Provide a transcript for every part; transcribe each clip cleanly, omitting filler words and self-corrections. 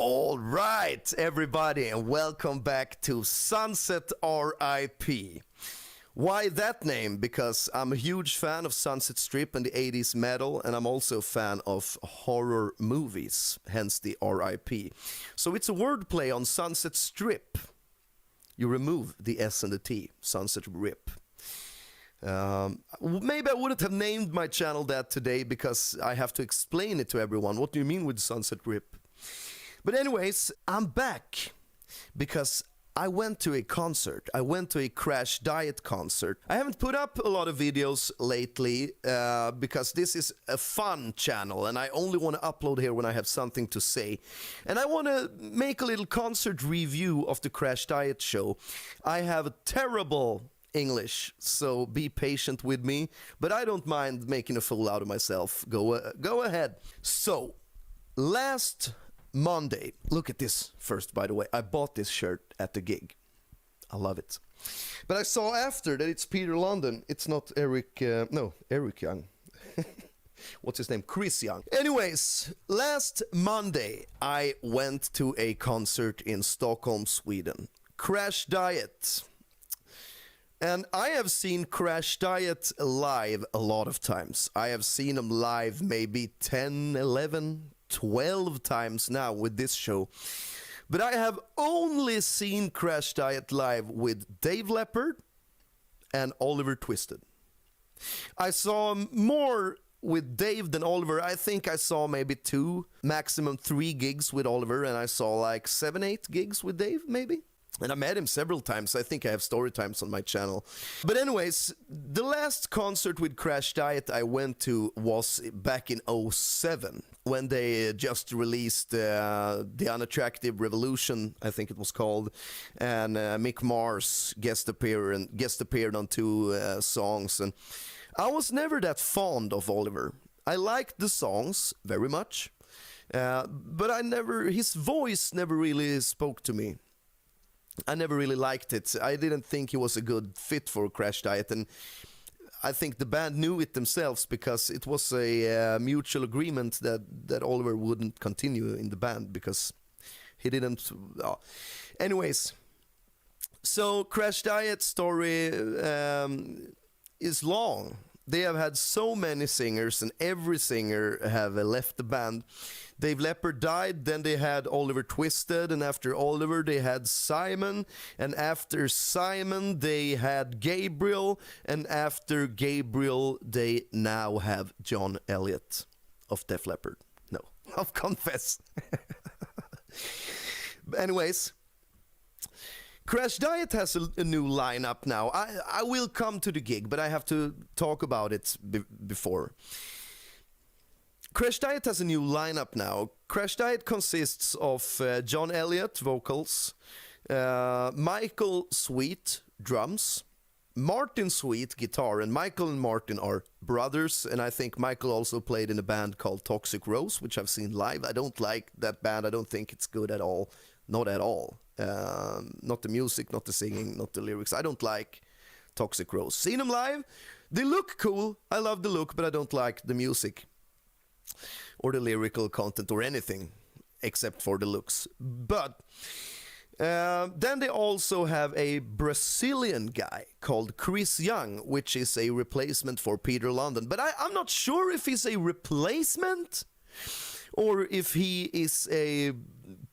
All right, everybody, and welcome back to Sunset RIP. Why that name? Because I'm a huge fan of Sunset Strip and the 80s metal, and I'm also a fan of horror movies, hence the RIP. So it's a wordplay on Sunset Strip. You remove the S and the T, Sunset Rip. Maybe I wouldn't have named my channel that today because I have to explain it to everyone. What do you mean with Sunset Rip? But anyways, I'm back because I went to a concert. I went to a Crashdïet concert. I haven't put up a lot of videos lately because this is a fun channel and I only want to upload here when I have something to say. And I want to make a little concert review of the Crashdïet show. I have a terrible English, so be patient with me, but I don't mind making a fool out of myself. Go ahead. So, last Monday, look at this first, by the way. I bought this shirt at the gig. I love it. But I saw after that it's Peter London. It's not Eric, Eric Young. What's his name? Chris Young. Anyways, last Monday, I went to a concert in Stockholm, Sweden. Crashdïet. And I have seen Crashdïet live a lot of times. I have seen them live maybe 10, 11, 12 times now with this show. But I have only seen Crashdïet live with Dave Leppard and Oliver Twisted. I saw more with Dave than Oliver. I think I saw maybe 2, maximum 3 gigs with Oliver, and I saw like 7, 8 gigs with Dave maybe. And I met him several times. I think I have story times on my channel. But anyways, the last concert with Crashdïet I went to was back in 2007 when they just released The Unattractive Revolution, I think it was called, and Mick Mars guest appeared on 2 songs. And I was never that fond of Oliver. I liked the songs very much, but his voice never really spoke to me. I never really liked it. I didn't think he was a good fit for Crashdïet, and I think the band knew it themselves because it was a mutual agreement that Oliver wouldn't continue in the band because he didn't. Anyways, so Crashdïet's story is long. They have had so many singers, and every singer have left the band. Dave Leppard died, then they had Oliver Twisted, and after Oliver they had Simon, and after Simon they had Gabriel, and after Gabriel they now have John Elliot of Def Leppard. No, of Confess. Anyways, Crashdïet has a new lineup now. I will come to the gig, but I have to talk about it before. Crashdïet has a new lineup now. Crashdïet consists of John Elliot, vocals, Michael Sweet, drums, Martin Sweet, guitar, and Michael and Martin are brothers, and I think Michael also played in a band called Toxic Rose, which I've seen live. I don't like that band. I don't think it's good at all. Not at all. Not the music, not the singing, not the lyrics. I don't like Toxic Rose. Seen them live. They look cool. I love the look, but I don't like the music or the lyrical content or anything except for the looks. But then they also have a Brazilian guy called Chris Young, which is a replacement for Peter London. But I'm not sure if he's a replacement or if he is a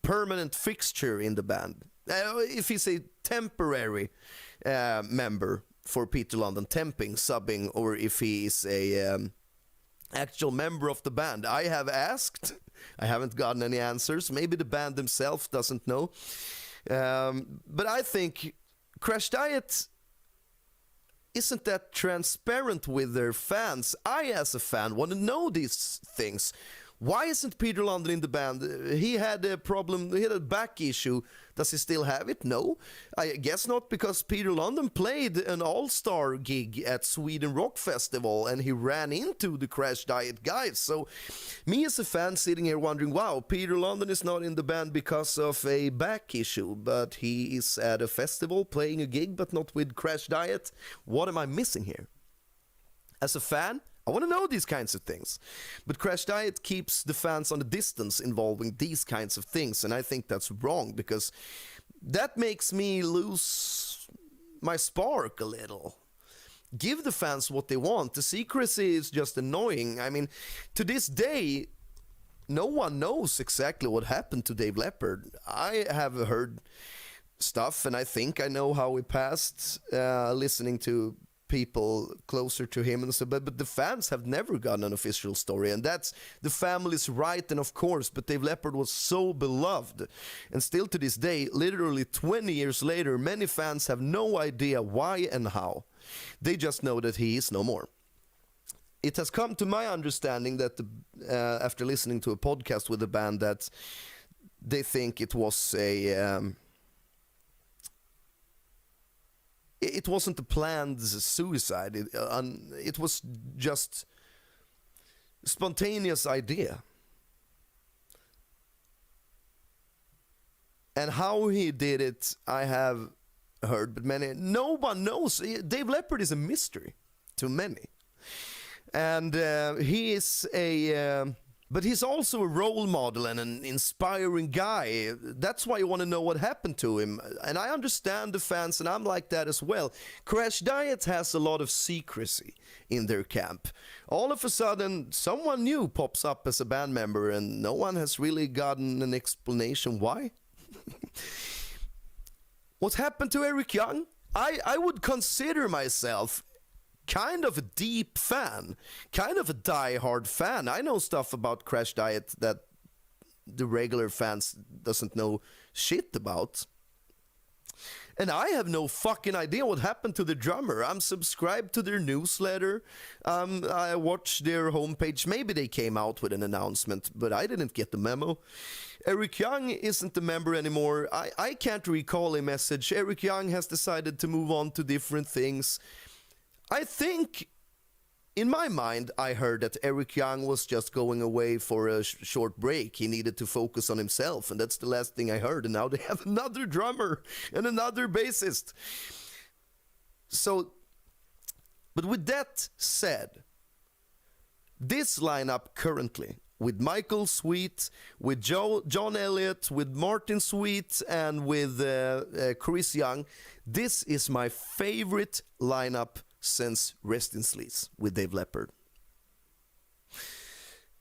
permanent fixture in the band. If he's a temporary member for Peter London, temping, subbing, or if he is a actual member of the band. I have asked. I haven't gotten any answers. Maybe the band themselves doesn't know. But I think Crashdïet isn't that transparent with their fans. I, as a fan, want to know these things. Why isn't Peter London in the band? He had a problem, he had a back issue. Does he still have it? No. I guess not, because Peter London played an all-star gig at Sweden Rock Festival and he ran into the Crashdïet guys. So me as a fan sitting here wondering, wow, Peter London is not in the band because of a back issue, but he is at a festival playing a gig but not with Crashdïet. What am I missing here? As a fan, I want to know these kinds of things. But Crashdïet keeps the fans on a distance involving these kinds of things, and I think that's wrong, because that makes me lose my spark a little. Give the fans what they want. The secrecy is just annoying. I mean, to this day, no one knows exactly what happened to Dave Leppard. I have heard stuff, and I think I know how he passed, listening to people closer to him and so, but the fans have never gotten an official story, and that's the family's right, and of course, but Dave Leppard was so beloved, and still to this day, literally 20 years later, many fans have no idea why and how. They just know that he is no more. It has come to my understanding that after listening to a podcast with the band, that they think it was it wasn't a planned suicide. It was just spontaneous idea. And how he did it, I have heard, but no one knows. Dave Leppard is a mystery to many. And he is but he's also a role model and an inspiring guy. That's why you want to know what happened to him. And I understand the fans, and I'm like that as well. Crashdïet has a lot of secrecy in their camp. All of a sudden, someone new pops up as a band member, and no one has really gotten an explanation why. What happened to Eric Young? I would consider myself kind of a deep fan, kind of a die-hard fan. I know stuff about Crashdïet that the regular fans doesn't know shit about. And I have no fucking idea what happened to the drummer. I'm subscribed to their newsletter. I watched their homepage. Maybe they came out with an announcement, but I didn't get the memo. Eric Young isn't a member anymore. I can't recall a message. Eric Young has decided to move on to different things. I think, in my mind, I heard that Eric Young was just going away for a short break. He needed to focus on himself, and that's the last thing I heard. And now they have another drummer and another bassist. So, but with that said, this lineup currently, with Michael Sweet, with John Elliot, with Martin Sweet, and with Chris Young, this is my favorite lineup since Rest in Sleaze with Dave Leppard.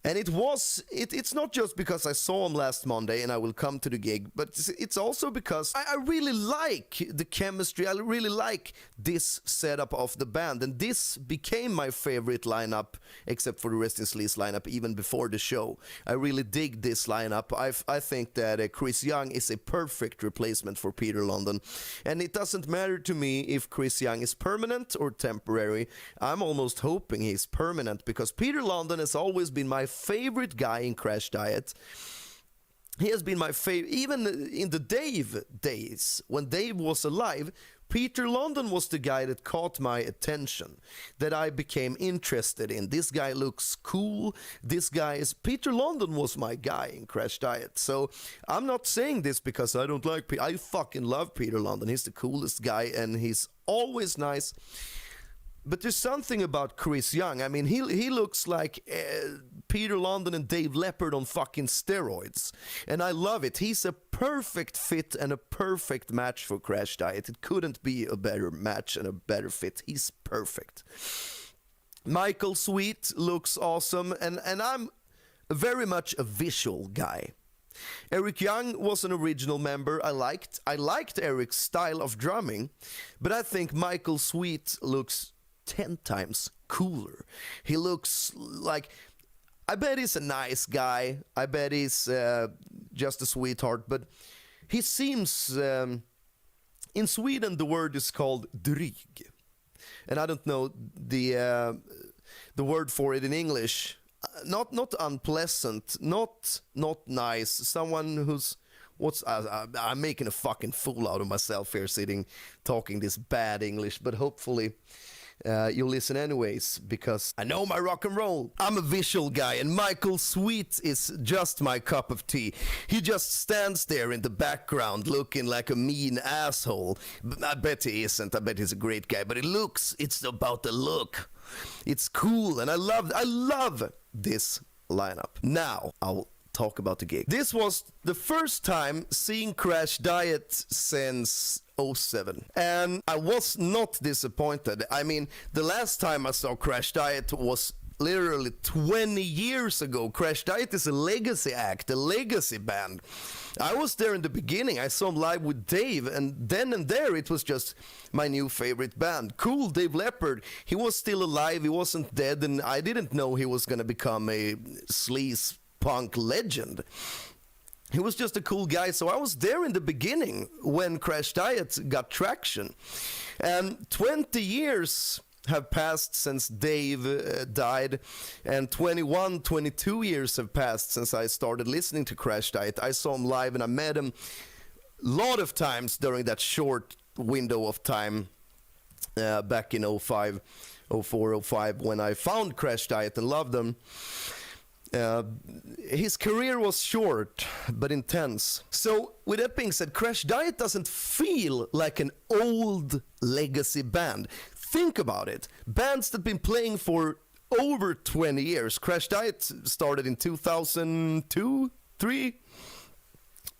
And it's not just because I saw him last Monday and I will come to the gig, but it's also because I really like the chemistry. I really like this setup of the band, and this became my favorite lineup, except for the Rest in Sleaze lineup, even before the show. I really dig this lineup. I think that Chris Young is a perfect replacement for Peter London, and it doesn't matter to me if Chris Young is permanent or temporary. I'm almost hoping he's permanent, because Peter London has always been my favorite guy in Crashdïet. He has been my favorite, even in the Dave days, when Dave was alive. Peter London was the guy that caught my attention, that I became interested in. This guy looks cool. Peter London was my guy in Crashdïet. So I'm not saying this because I don't like Peter. I fucking love Peter London. He's the coolest guy, and he's always nice. But there's something about Chris Young. I mean, he looks like Peter London and Dave Leppard on fucking steroids. And I love it. He's a perfect fit and a perfect match for Crashdïet. It couldn't be a better match and a better fit. He's perfect. Michael Sweet looks awesome. And I'm very much a visual guy. Eric Young was an original member. I liked Eric's style of drumming. But I think Michael Sweet looks 10 times cooler. He looks like, I bet he's a nice guy. I bet he's just a sweetheart. But he seems, in Sweden the word is called dryg. And I don't know the word for it in English. Not unpleasant, not nice. Someone who's, I'm making a fucking fool out of myself here sitting talking this bad English, but hopefully you'll listen anyways, because I know my rock and roll. I'm a visual guy, and Michael Sweet is just my cup of tea. He just stands there in the background looking like a mean asshole. I bet he isn't. I bet he's a great guy, but it's about the look. It's cool, and I love this lineup. Now, I'll talk about the gig. This was the first time seeing Crashdïet since 2007, and I was not disappointed. I mean, the last time I saw Crashdïet was literally 20 years ago. Crashdïet is a legacy act, a legacy band. I was there in the beginning. I saw them live with Dave, and then and there it was just my new favorite band. Cool, Dave Leppard. He was still alive, he wasn't dead, and I didn't know he was gonna become a sleaze punk legend. He was just a cool guy, so I was there in the beginning when Crashdïet got traction. And 20 years have passed since Dave died, and 21, 22 years have passed since I started listening to Crashdïet. I saw him live and I met him a lot of times during that short window of time back in 05, 04, 05 when I found Crashdïet and loved them. His career was short but intense. So with that being said, Crashdïet doesn't feel like an old legacy band. Think about it. Bands that have been playing for over 20 years. Crashdïet started in 2002, 3.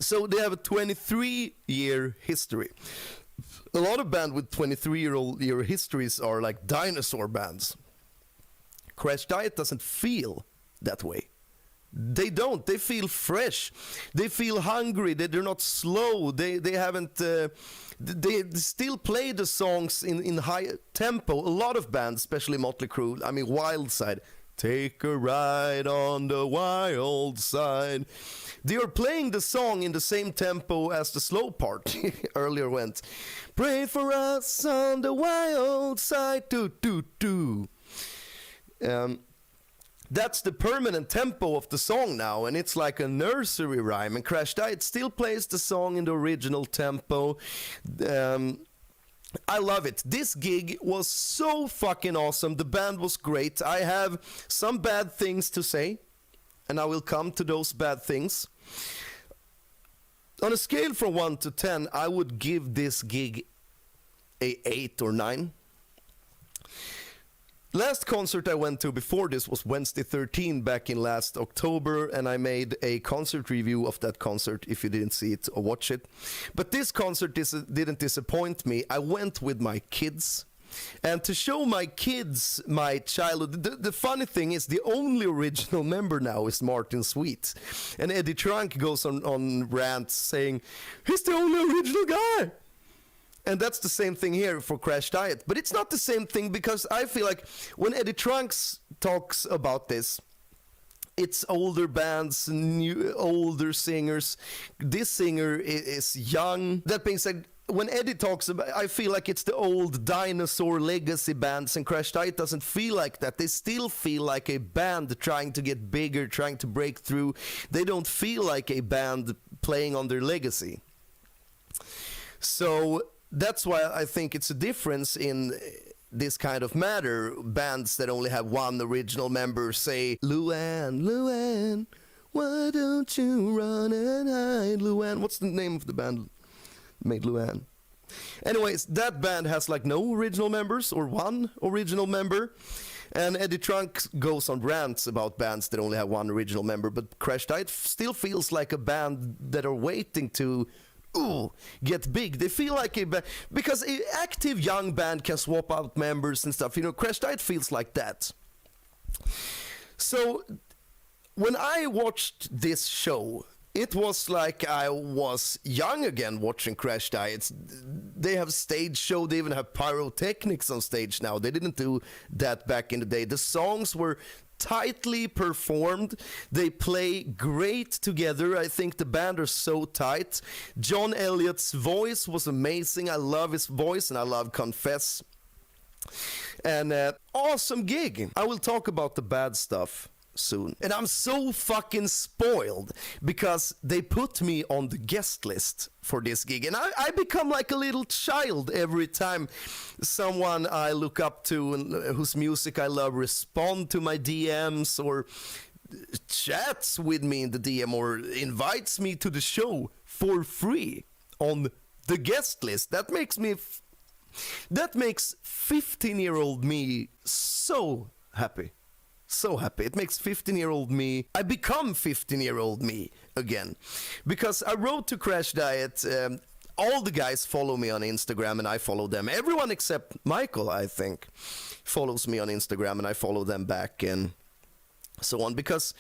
So they have a 23-year history. A lot of bands with 23-year histories are like dinosaur bands. Crashdïet doesn't feel that way. They don't. They feel fresh. They feel hungry. They're not slow. They haven't. They still play the songs in high tempo. A lot of bands, especially Motley Crue. I mean, Wild Side. Take a ride on the wild side. They are playing the song in the same tempo as the slow part earlier went. Pray for us on the wild side. Do do do. That's the permanent tempo of the song now, and it's like a nursery rhyme. And Crashdïet still plays the song in the original tempo. I love it. This gig was so fucking awesome. The band was great. I have some bad things to say, and I will come to those bad things. On a scale from 1 to 10, I would give this gig a 8 or 9. Last concert I went to before this was Wednesday 13 back in last October, and I made a concert review of that concert if you didn't see it or watch it. But this concert didn't disappoint me. I went with my kids, and to show my kids my childhood, the funny thing is the only original member now is Martin Sweet, and Eddie Trunk goes on rants saying, he's the only original guy. And that's the same thing here for Crashdïet. But it's not the same thing, because I feel like when Eddie Trunks talks about this, it's older bands, older singers. This singer is young. That being said, when Eddie talks about, I feel like it's the old dinosaur legacy bands, and Crashdïet doesn't feel like that. They still feel like a band trying to get bigger, trying to break through. They don't feel like a band playing on their legacy. So that's why I think it's a difference in this kind of matter. Bands that only have one original member say, Luann, Luann, why don't you run and hide, Luann? What's the name of the band made Luann? Anyways, that band has like no original members or one original member. And Eddie Trunk goes on rants about bands that only have one original member. But Crashdïet still feels like a band that are waiting to get big. They feel like a band, because an active young band can swap out members and stuff. You know, Crashdïet feels like that. So when I watched this show, it was like I was young again watching Crashdïet. They have stage show. They even have pyrotechnics on stage now. They didn't do that back in the day. The songs were tightly performed. They play great together. I think the band are so tight. John Elliott's voice was amazing. I love his voice, and I love Confess. And awesome gig. I will talk about the bad stuff soon. And I'm so fucking spoiled because they put me on the guest list for this gig, and I become like a little child every time someone I look up to and whose music I love respond to my DMs or chats with me in the DM or invites me to the show for free on the guest list. That makes me That makes 15-year-old me so happy. So happy. It makes 15-year-old me, I become 15-year-old me again. Because I wrote to Crash Diet, all the guys follow me on Instagram and I follow them. Everyone except Michael, I think, follows me on Instagram and I follow them back and so on. Because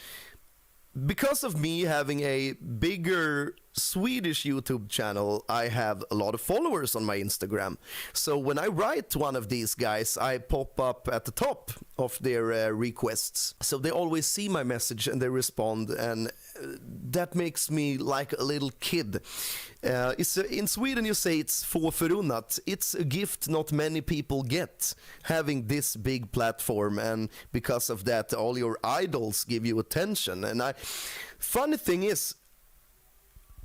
of me having a bigger Swedish YouTube channel, I have a lot of followers on my Instagram. So when I write to one of these guys, I pop up at the top of their requests. So they always see my message and they respond, and that makes me like a little kid. In Sweden you say it's få förunnat. It's a gift not many people get, having this big platform, and because of that all your idols give you attention. And funny thing is,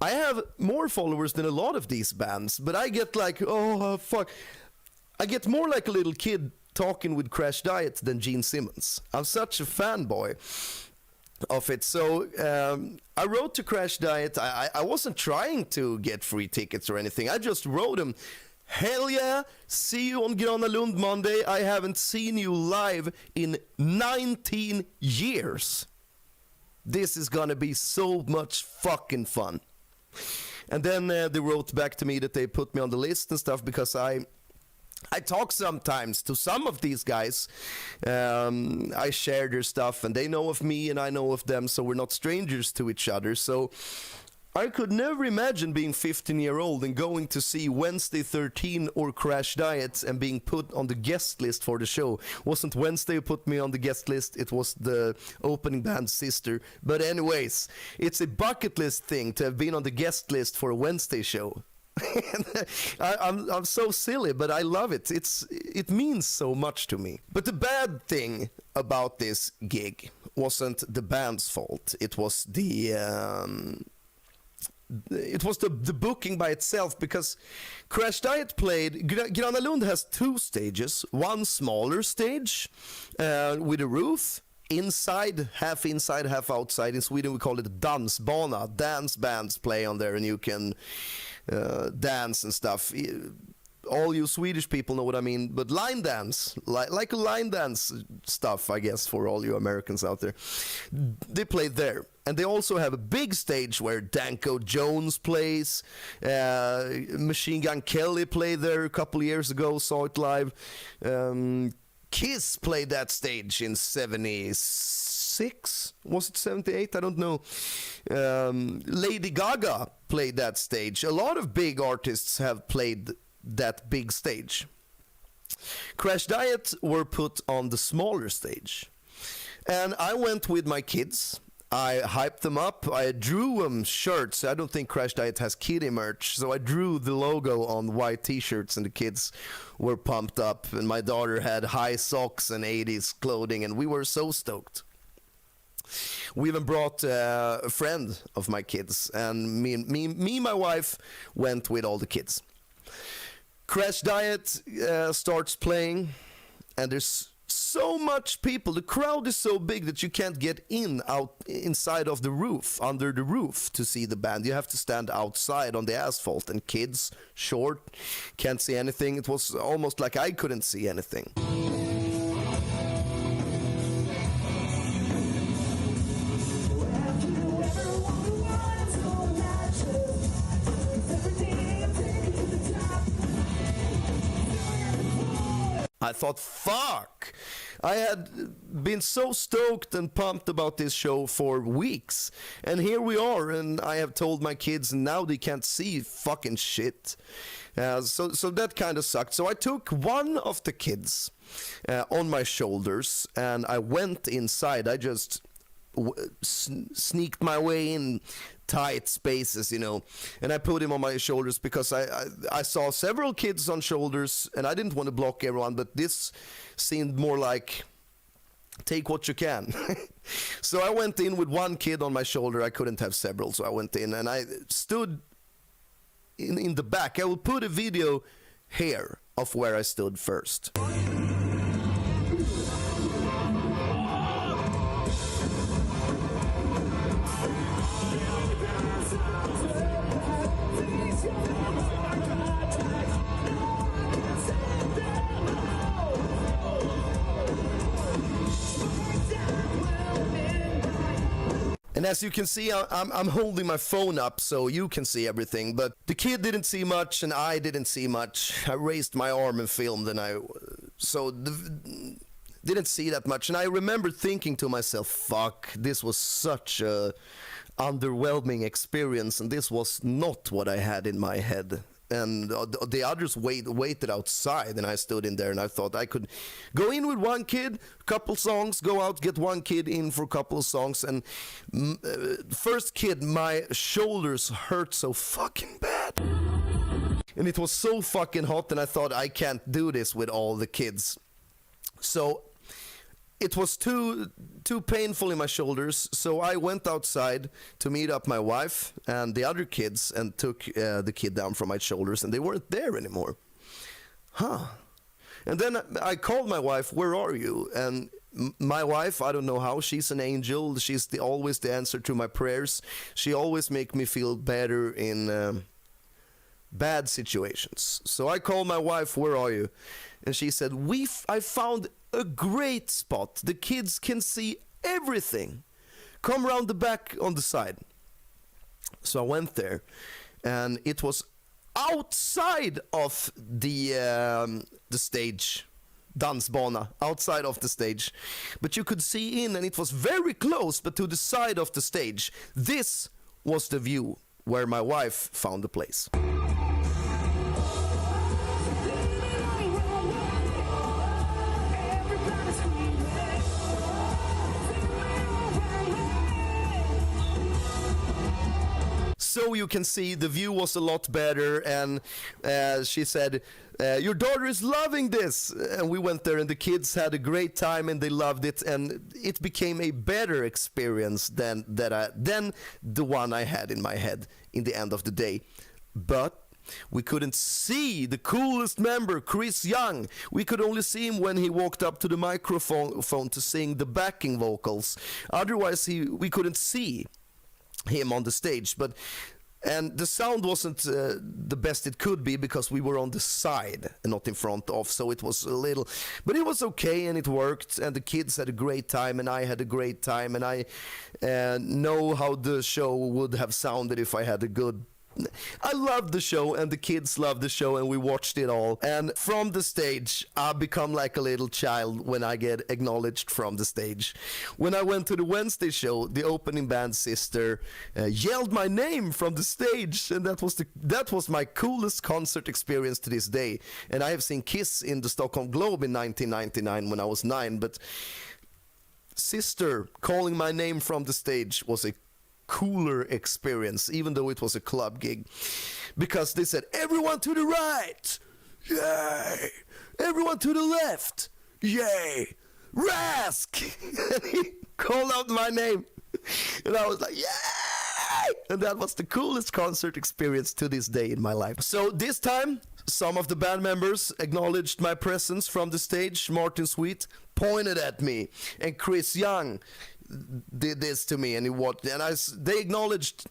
I have more followers than a lot of these bands, but I get like, oh fuck, I get more like a little kid talking with Crash Diet than Gene Simmons. I'm such a fanboy of it. So I wrote to Crash Diet. I wasn't trying to get free tickets or anything. I just wrote him, hell yeah, see you on Gröna Lund Monday. I haven't seen you live in 19 years. This is gonna be so much fucking fun. And then they wrote back to me that they put me on the list and stuff, because I talk sometimes to some of these guys. I share their stuff and they know of me and I know of them, so we're not strangers to each other. So I could never imagine being 15-year-old and going to see Wednesday 13 or Crash Diet and being put on the guest list for the show. Wasn't Wednesday who put me on the guest list, it was the opening band's sister. But anyways, it's a bucket list thing to have been on the guest list for a Wednesday show. I'm so silly, but I love it. It means so much to me. But the bad thing about this gig wasn't the band's fault. It was the booking by itself, because Crash Diet played. Gröna Lund has two stages, one smaller stage with a roof, half inside, half outside. In Sweden we call it dansbana. Dance bands play on there and you can dance and stuff. All you Swedish people know what I mean, but line dance, like a line dance stuff, I guess, for all you Americans out there. They played there. And they also have a big stage where Danko Jones plays. Machine Gun Kelly played there a couple years ago, saw it live. Kiss played that stage in 76? Was it 78? I don't know. Lady Gaga played that stage. A lot of big artists have played that big stage. Crash Diet were put on the smaller stage. And I went with my kids. I hyped them up. I drew them shirts. I don't think Crash Diet has kiddie merch, so I drew the logo on white t-shirts and the kids were pumped up, and my daughter had high socks and 80s clothing, and we were so stoked. We even brought a friend of my kids, and me and my wife went with all the kids. Crash Diet starts playing, and there's so much people. The crowd is so big that you can't get inside of the roof, under the roof, to see the band. You have to stand outside on the asphalt, and kids, short, can't see anything. It was almost like I couldn't see anything. I thought, fuck! I had been so stoked and pumped about this show for weeks. And here we are, and I have told my kids, and now they can't see fucking shit. So that kind of sucked. So I took one of the kids on my shoulders, and I went inside. I just sneaked my way in tight spaces, you know, and I put him on my shoulders because I saw several kids on shoulders and I didn't want to block everyone, but this seemed more like take what you can. So I went in with one kid on my shoulder. I couldn't have several, so I went in and I stood in the back. I will put a video here of where I stood first. And as you can see, I'm holding my phone up so you can see everything, but the kid didn't see much and I didn't see much. I raised my arm and filmed, and didn't see that much. And I remember thinking to myself, fuck, this was such a underwhelming experience, and this was not what I had in my head. And the others waited outside, and I stood in there, and I thought I could go in with one kid, couple songs, go out, get one kid in for a couple of songs, and first kid, my shoulders hurt so fucking bad. And it was so fucking hot, and I thought I can't do this with all the kids. So it was too painful in my shoulders, so I went outside to meet up my wife and the other kids and took the kid down from my shoulders, and they weren't there anymore. And then I called my wife, where are you? And my wife, I don't know how, she's an angel. She's always the answer to my prayers. She always makes me feel better in bad situations. So I called my wife, where are you? And she said, I found a great spot. The kids can see everything. Come around the back on the side. So I went there, and it was outside of the stage, dansbana, outside of the stage. But you could see in, and it was very close, but to the side of the stage. This was the view where my wife found the place. So you can see the view was a lot better, and she said, your daughter is loving this. And we went there, and the kids had a great time, and they loved it, and it became a better experience than the one I had in my head in the end of the day. But we couldn't see the coolest member, Chris Young. We could only see him when he walked up to the microphone to sing the backing vocals. Otherwise, we couldn't see him on the stage. And the sound wasn't the best it could be because we were on the side and not in front of, so it was a little, but it was okay, and it worked, and the kids had a great time, and I had a great time, and I know how the show would have sounded if I had a good. I loved the show, and the kids loved the show, and we watched it all. And from the stage, I become like a little child when I get acknowledged from the stage. When I went to the Wednesday show, the opening band sister yelled my name from the stage, and that was my coolest concert experience to this day. And I have seen Kiss in the Stockholm Globe in 1999 when I was 9, but sister calling my name from the stage was a cooler experience, even though it was a club gig, because they said, everyone to the right, yay, everyone to the left, yay, Rask. And he called out my name, and I was like, yay, and that was the coolest concert experience to this day in my life. So this time, some of the band members acknowledged my presence from the stage. Martin Sweet pointed at me, and Chris Young did this to me, and they acknowledged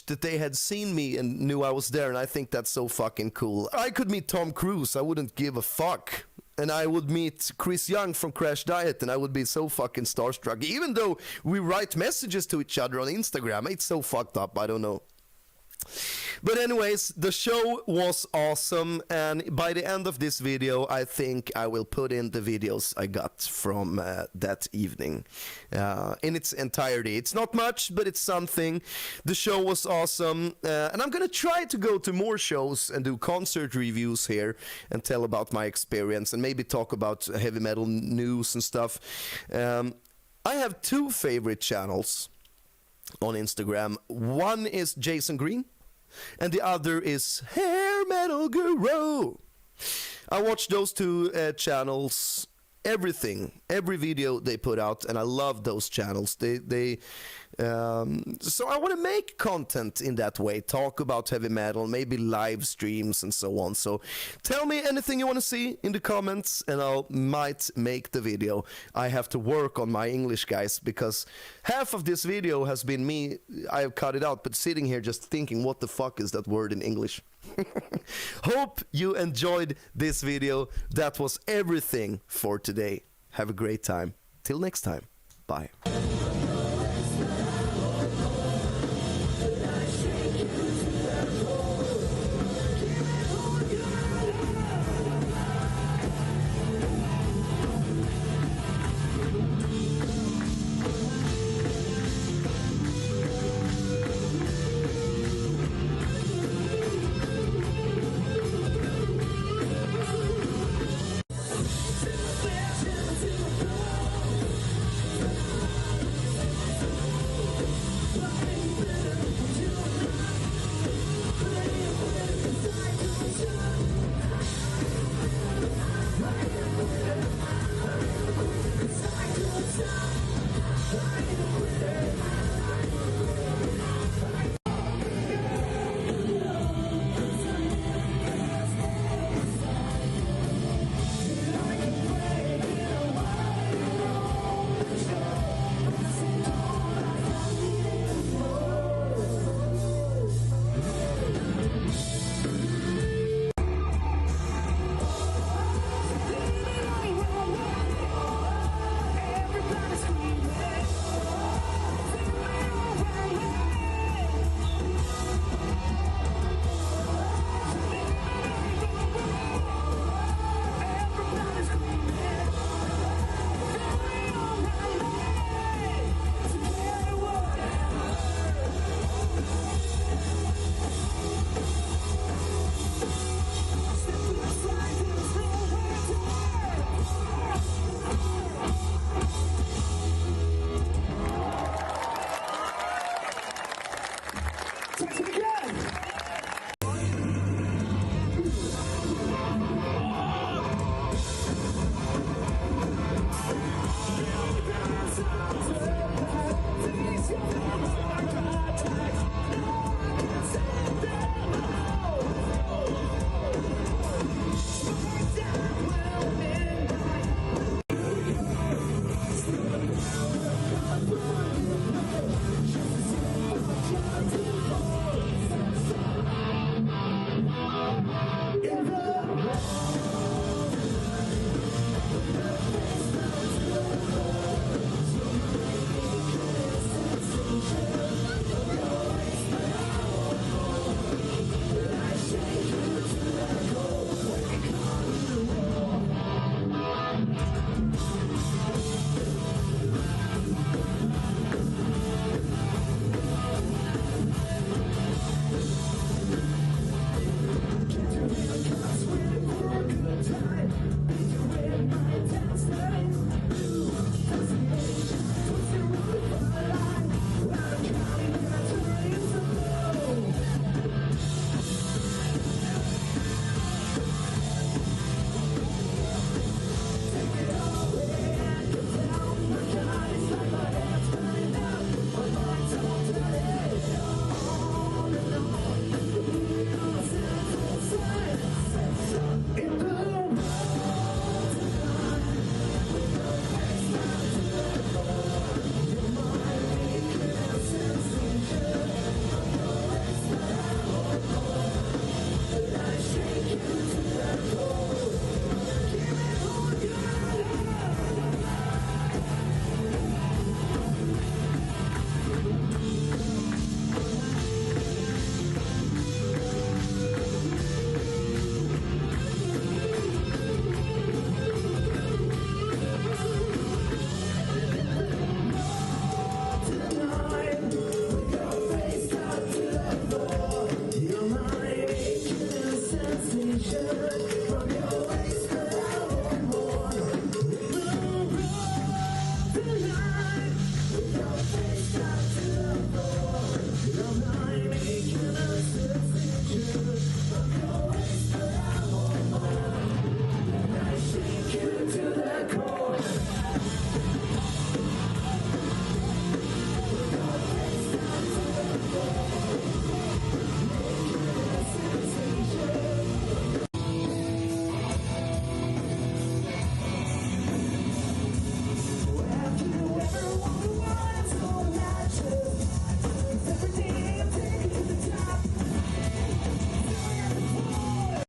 that they had seen me and knew I was there, and I think that's so fucking cool. I could meet Tom Cruise, I wouldn't give a fuck, and I would meet Chris Young from Crashdïet, and I would be so fucking starstruck, even though we write messages to each other on Instagram. It's so fucked up, I don't know. But anyways, the show was awesome, and by the end of this video, I think I will put in the videos I got from that evening in its entirety. It's not much, but it's something. The show was awesome, and I'm gonna try to go to more shows and do concert reviews here and tell about my experience and maybe talk about heavy metal news and stuff. I have two favorite channels on Instagram. One is Jason Green, and the other is Hair Metal Guru. I watch those two channels, every video they put out, and I love those channels. So I want to make content in that way, talk about heavy metal, maybe live streams and so on. So tell me anything you want to see in the comments, and I might make the video. I have to work on my English, guys, because half of this video has been me, I have cut it out, but sitting here just thinking, what the fuck is that word in English? Hope you enjoyed this video. That was everything for today. Have a great time. Till next time. Bye.